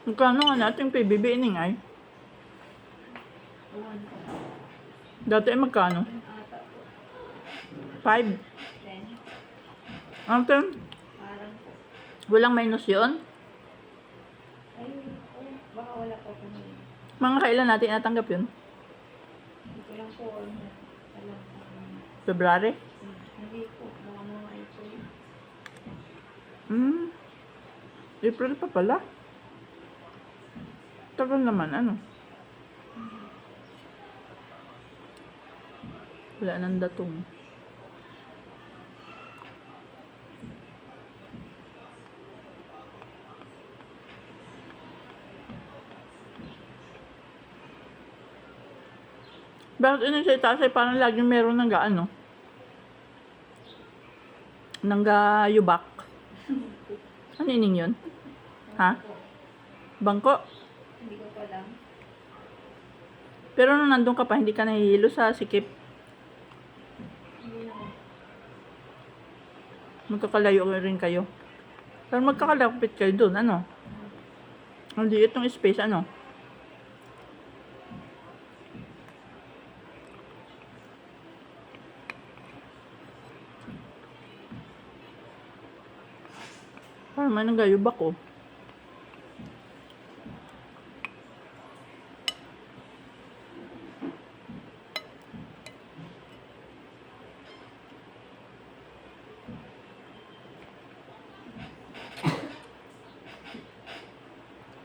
Magkano nga natin PBB ining ay? Uwan po. Dati ay magkano? Yung ata po. 5. 10. Ang ten, Parang po. walang minus yun? Ay, oh, baka wala po po ngayon. Mga kailan natin natanggap yun? Hindi ko lang po alam. February? Hindi po. Baka mga April. April pa pala. Tagal naman, ano? Wala nang datong. Bakit ini sa itaas ay parang laging meron ng gaano? Nang yubak. Ano ining yun? Ha? Po. Bangko? Hindi ko po alam. Pero nung nandun ka pa, hindi ka nahihilo sa sikip. Hindi naman. Magkakalayo rin kayo. Pero magkakalapit kayo dun, ano? Ang liit ng space, ano? Parang may nanggayubak, oh.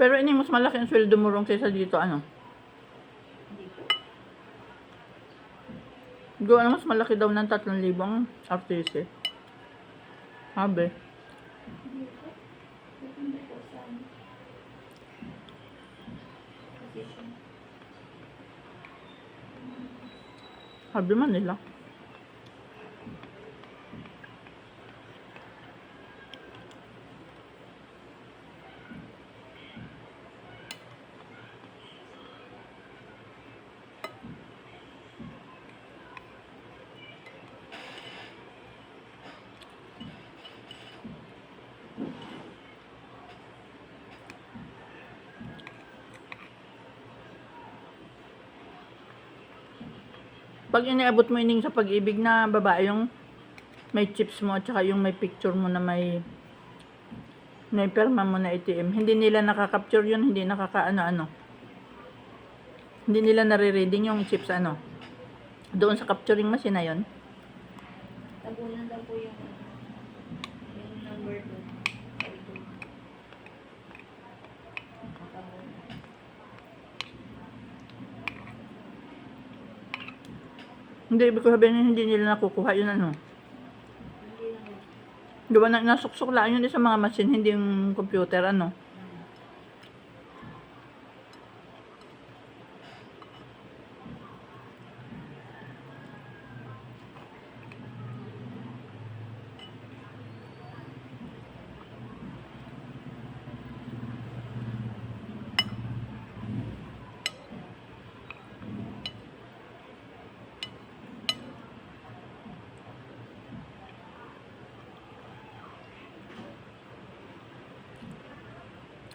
Pero ini mas malaki ang sweldo mo rin kaysa dito, ano? Hindi po. Gawa na mas malaki daw ng 3,000 ang RTC. Sabi. Hindi po. Depende po sa position. Sabi man nila. Pag iniabot mo ining sa pag-ibig na babae, yung may chips mo at saka yung may picture mo na may perma mo na ATM, hindi nila nakaka-capture yun, hindi nakaka-ano-ano. Hindi nila nare-reading yung chips, ano. Doon sa capturing machine na yun. Tabunan daw po yung number doon. Hindi, ibig ko sabihin hindi nila nakukuha yun, ano. Hindi naman. Diba na nasuksok lang yun sa mga machine, hindi yung computer, ano.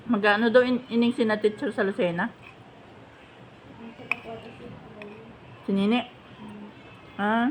Magkano daw ining sina-teacher sa Lucena? Ang sa kapatid ko. Sinini? Ah,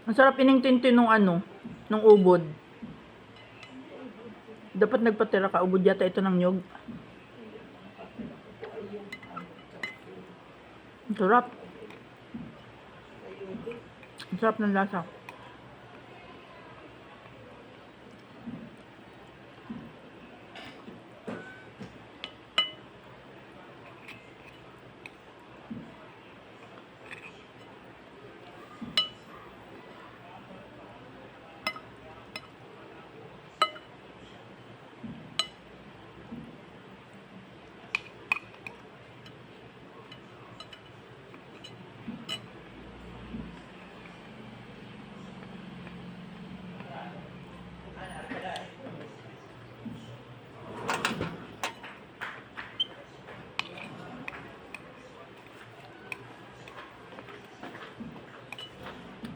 ang sarap ining tintin nung ano, Nung ubod. Dapat nagpatira ka. Ubod yata ito ng nyog. Ang sarap. Ang sarap ng lasa.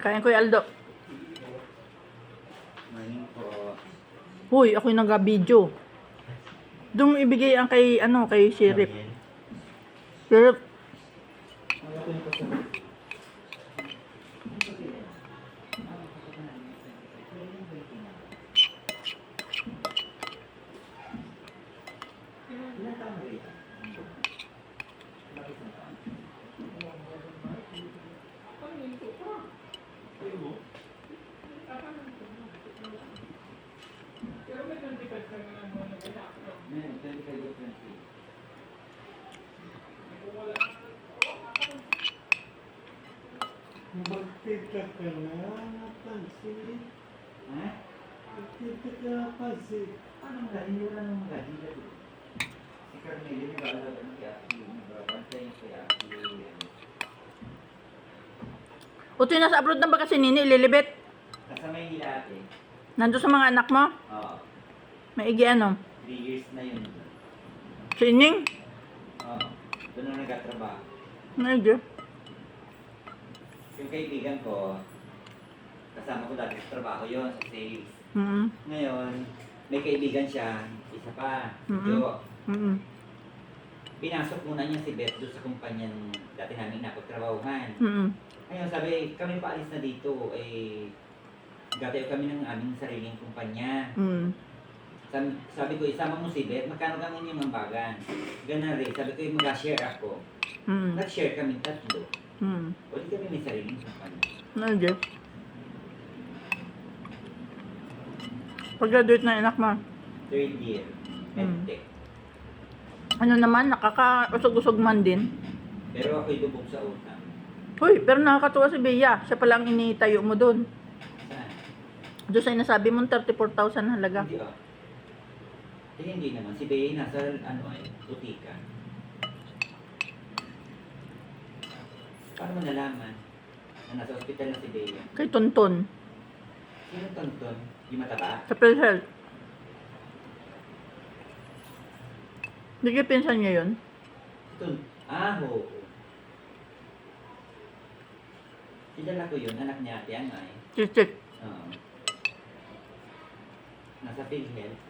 Kain ko yung Aldo. Morning po. Huy, ako'y nag-video. Doon mo ibigay ang kay, ano, kay Sheriff. Sheriff, Magtita ka na, napansin. Ha? Magtita ka na, napansin. Anong galing? Wala namang galing. Si Carmelo, nag-aalala ng kaya nagbabantay yung kaya Utoy, nasa abroad na ba kasi nini, ililibit? Nasa Maynila ate. Nandun sa mga anak mo? Oo. Maigi ano? 3 years na yun. Si Ining? Oo. Doon na nagkatrabaho. Maigi. Yung kaibigan ko, kasama ko dati sa trabaho yon sa sales. Mm-mm. Ngayon, may kaibigan siya, isa pa, Mm-mm. Jo. Mm-mm. Pinasok muna niya si Beth doon sa kumpanyang dati namin napagtrabahuhan. Mm-mm. Ngayon, sabi, kami paalis na dito, gatayo kami ng aming sariling kumpanya. Mm. Sabi ko, isama mo si Beth, magkano kang inyong mambagan? Ganun rin, sabi ko, mag-share ako. Mm. Nag-share kami tatlo. Mm. O di kami may sariling kumpanya. Maigi. Pag-graduate na anak mo, 3rd year, EdTech. ano naman, nakaka-usog-usog man din. Pero ako'y lubog sa utang. Hoy, pero nakakatuwa si Bea. Siya pala ang initayo mo doon. Saan? Doon sa inasabi mo, 34,000 halaga. Hindi hindi naman. Si Bea nasa, butika. Paano mo nalaman na nasa ospital na si Bea? Kay Tonton. Sino tonton? Yung mataba? Sa PhilHealth. Hindi kayo pinsan niya yun? Oo. Kilala ko yun, anak niya ate Angay. Chichik. Oo. Nasa PhilHealth.